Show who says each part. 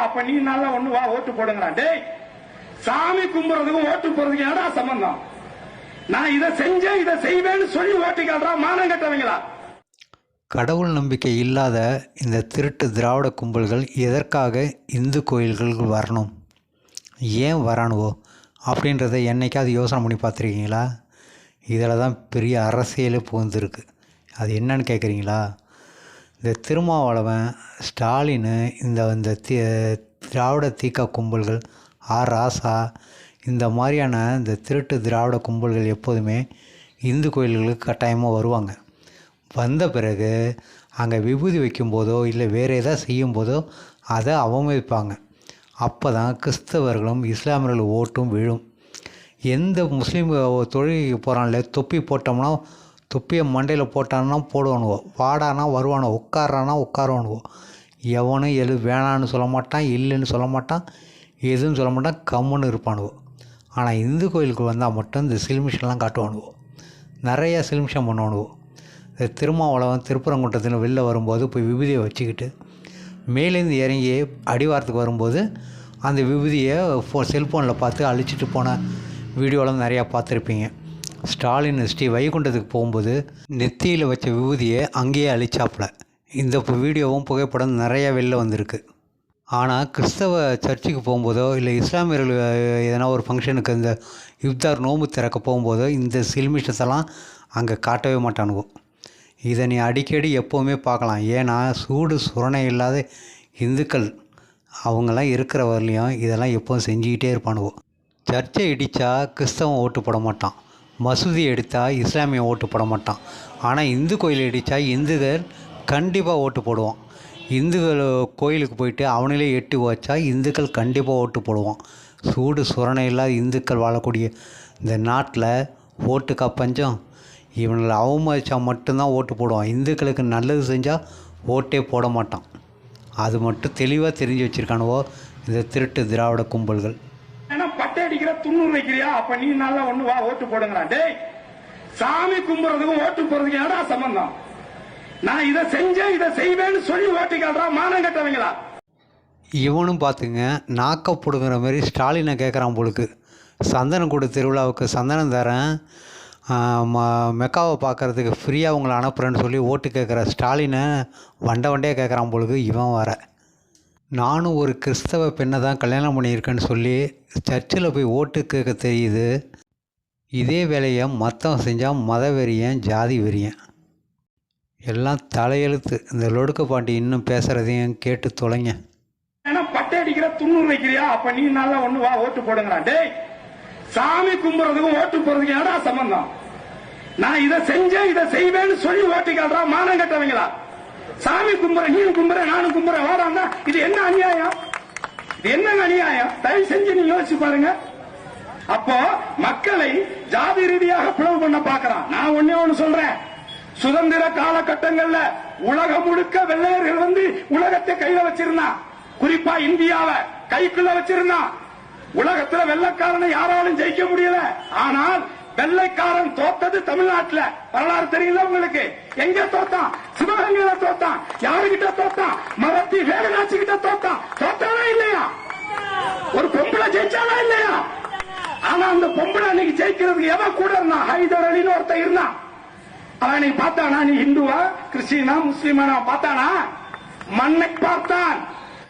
Speaker 1: அப்ப நீ நல்லா ஒண்ணு வா ஓட்டு போடுங்கிறான். டேய், சாமி கும்புறதுக்கும் ஓட்டு போறதுக்கு ஏடா சம்பந்தம்? நான் இதை செஞ்சேன் இதை செய்வேன்னு சொல்லி ஓட்டு கேள்றா மானம் கட்டவங்களா?
Speaker 2: கடவுள் நம்பிக்கை இல்லாத இந்த திருட்டு திராவிட கும்பல்கள் எதற்காக இந்து கோயில்களுக்கு வரணும், ஏன் வரானுவோ அப்படின்றத என்னைக்காவது யோசனை பண்ணி பார்த்துருக்கீங்களா? இதில் தான் பெரிய அரசியலே புகுந்துருக்கு. அது என்னன்னு கேட்குறீங்களா? இந்த திருமாவளவன், ஸ்டாலின், இந்த திராவிட தீக்கா கும்பல்கள், ராசா, இந்த மாதிரியான இந்த திருட்டு திராவிட கும்பல்கள் எப்போதுமே இந்து கோயில்களுக்கு கட்டாயமாக வருவாங்க. வந்த பிறகு அங்கே விபூதி வைக்கும்போதோ இல்லை வேறு எதாவது செய்யும்போதோ அதை அவமதிப்பாங்க. அப்போ தான் கிறிஸ்தவர்களும் இஸ்லாமியர்கள் ஓட்டும் விழும். எந்த முஸ்லீம் தொழுகைக்கு போகிறான்ல, தொப்பி போட்டோம்னா தொப்பியை மண்டையில் போட்டான்னா போடுவானுவோ, வாடானா வருவானோ, உட்காரானா உட்காருவானுவோ. எவனும் வேணான்னு சொல்ல மாட்டான், இல்லைன்னு சொல்ல மாட்டான், எதுவும் சொல்ல மாட்டான், கம்முன்னு இருப்பானுவோ. ஆனால் இந்து கோயிலுக்கு வந்தால் மட்டும் இந்த சில்மிஷம்லாம் காட்டுவானுவோ, நிறையா சில்மிஷம் பண்ணுவானுவோ. இந்த திருமாவளவன் திருப்பரங்குன்றத்தில் வெளில வரும்போது போய் விபூதியை வச்சுக்கிட்டு மேலேருந்து இறங்கி அடிவாரத்துக்கு வரும்போது அந்த விபூதியை செல்ஃபோனில் பார்த்து அழிச்சிட்டு போன வீடியோலாம் நிறையா பார்த்துருப்பீங்க. ஸ்டாலின் வைகுண்டத்துக்கு போகும்போது நெத்தியில் வச்ச விபூதியை அங்கேயே அழிச்சாப்புல. இந்த வீடியோவும் புகைப்படம் நிறையா வெளில வந்திருக்கு. ஆனால் கிறிஸ்தவ சர்ச்சுக்கு போகும்போதோ இல்லை இஸ்லாமியர்கள் எதனா ஒரு ஃபங்க்ஷனுக்கு இந்த இஃப்தார் நோம்பு திறக்க போகும்போதோ இந்த சில்மிஷத்தெல்லாம் அங்கே காட்டவே மாட்டானுவோ. இதை நீ அடிக்கடி எப்போவுமே பார்க்கலாம். ஏன்னா சூடு சுரணை இல்லாத இந்துக்கள் அவங்கெல்லாம் இருக்கிற வரலையும் இதெல்லாம் எப்போவும் செஞ்சுக்கிட்டே இருப்பானுவோ. சர்ச்சை இடித்தா கிறிஸ்தவன் ஓட்டு போட மாட்டான், மசூதி எடுத்தால் இஸ்லாமிய ஓட்டு போட மாட்டான். ஆனால் இந்து கோயில் இடித்தா இந்துக்கள் கண்டிப்பாக ஓட்டு போடுவான். இந்துக்கள் கோயிலுக்கு போயிட்டு அவனிலே எட்டி வச்சா இந்துக்கள் கண்டிப்பாக ஓட்டு போடுவான். சூடு சுரணை இல்லாத இந்துக்கள் வாழக்கூடிய இந்த நாட்டில் ஓட்டுக்கா பஞ்சம்? இவங்களை அவமதிச்சா மட்டும்தான் ஓட்டு போடுவான். இந்துக்களுக்கு நல்லது செஞ்சால் ஓட்டே போட மாட்டான். அது மட்டும் தெளிவாக தெரிஞ்சு வச்சுருக்கானுவோ இந்த திருட்டு திராவிட கும்பல்கள்.
Speaker 1: பட்டை அடிக்கிற துண்ணூறு வைக்கிறியா, அப்ப நீ நல்லா ஒண்ணு வா ஓட்டு போடுங்கிறான். டேய், சாமி கும்புறதுக்கும் ஓட்டு போறதுக்கு ஏடா சம்பந்தம்? நான் இதை செஞ்சேன் இதை செய்வேன்னு சொல்லி ஓட்டு கேள்றா மானம் கட்டவங்களா?
Speaker 2: இவனும் பார்த்துங்க நாக்க பிடுங்குற மாதிரி ஸ்டாலினை கேட்குறான் போலுக்கு. சந்தனக்கூடு திருவிழாவுக்கு சந்தனம் தரேன், மெக்காவை பார்க்குறதுக்கு ஃப்ரீயாக உங்களை அனுப்புகிறேன்னு சொல்லி ஓட்டு கேட்குற ஸ்டாலினை வண்டையாக கேட்குறான் போலுக்கு இவன் வர. நானும் ஒரு கிறிஸ்தவ பெண்ணை தான் கல்யாணம் பண்ணியிருக்கேன்னு சொல்லி சர்ச்சில் போய் ஓட்டு கேட்க தெரியுது. இதே வேலையை மற்றவன் செஞ்சால் மத வெறியன், ஜாதி வெறியன், எல்லாம் தலையெழுத்து. இந்த லொடுக்க பாண்டி இன்னும் பேசுகிறதையும் கேட்டு தொலைங்க.
Speaker 1: பட்டை அடிக்கிற துண்ணூறு வைக்கிறியா, அப்ப நீ நல்லா ஒண்ணு வா ஓட்டு போடுங்கிறான். டேய், சாமி கும்புறதுக்கும் ஓட்டு போறதுக்கு ஏடா சம்பந்தம்? நான் இதை செஞ்சேன் இதை செய்வேன்னு சொல்லி ஓட்டு கேள்றா மானம் கட்டவங்களா? சாமி கும்புற, நீ கும்புற, நானும் கும்புற, வாடான்னா இது என்ன அநியாயம்? இது என்ன அநியாயம்? தயவு செஞ்சு நீ யோசிச்சு பாருங்க. அப்போ மக்களை ஜாதி ரீதியாக பிளவு பண்ண பாக்குறான். நான் ஒண்ணு சொல்றேன், சுதந்திர காலகட்டங்கள்ல உலகம் முழுக்க வெள்ளையர்கள் வந்து உலகத்தை கையில வச்சிருந்தான், குறிப்பா இந்தியாவை கைக்குள்ள வச்சிருந்தான். உலகத்துல வெள்ளைக்காரனை யாராலும் ஜெயிக்க முடியல. ஆனால் வெள்ளைக்காரன் தோத்தது தமிழ்நாட்டுல. வரலாறு தெரியல உங்களுக்கு? எங்க தோத்தான்? சிவகங்கையில தோத்தான். யாருகிட்ட தோத்தான்? மரத்தி வேலுநாச்சி கிட்ட தோத்தான். தோத்தானா இல்லையா? ஒரு பொம்பளை ஜெயிச்சானா இல்லையா? ஆனா அந்த பொம்பளை அன்னைக்கு ஜெயிக்கிறதுக்கு எவன் கூட இருந்தான்? ஹைதர் அலின்னு ஒருத்தன் இருந்தான். அவன் நீ பார்த்தானா? நீ இந்துவா, கிறிஸ்டினா, முஸ்லிமா பார்த்தானா? மண்ணை பார்த்தான்.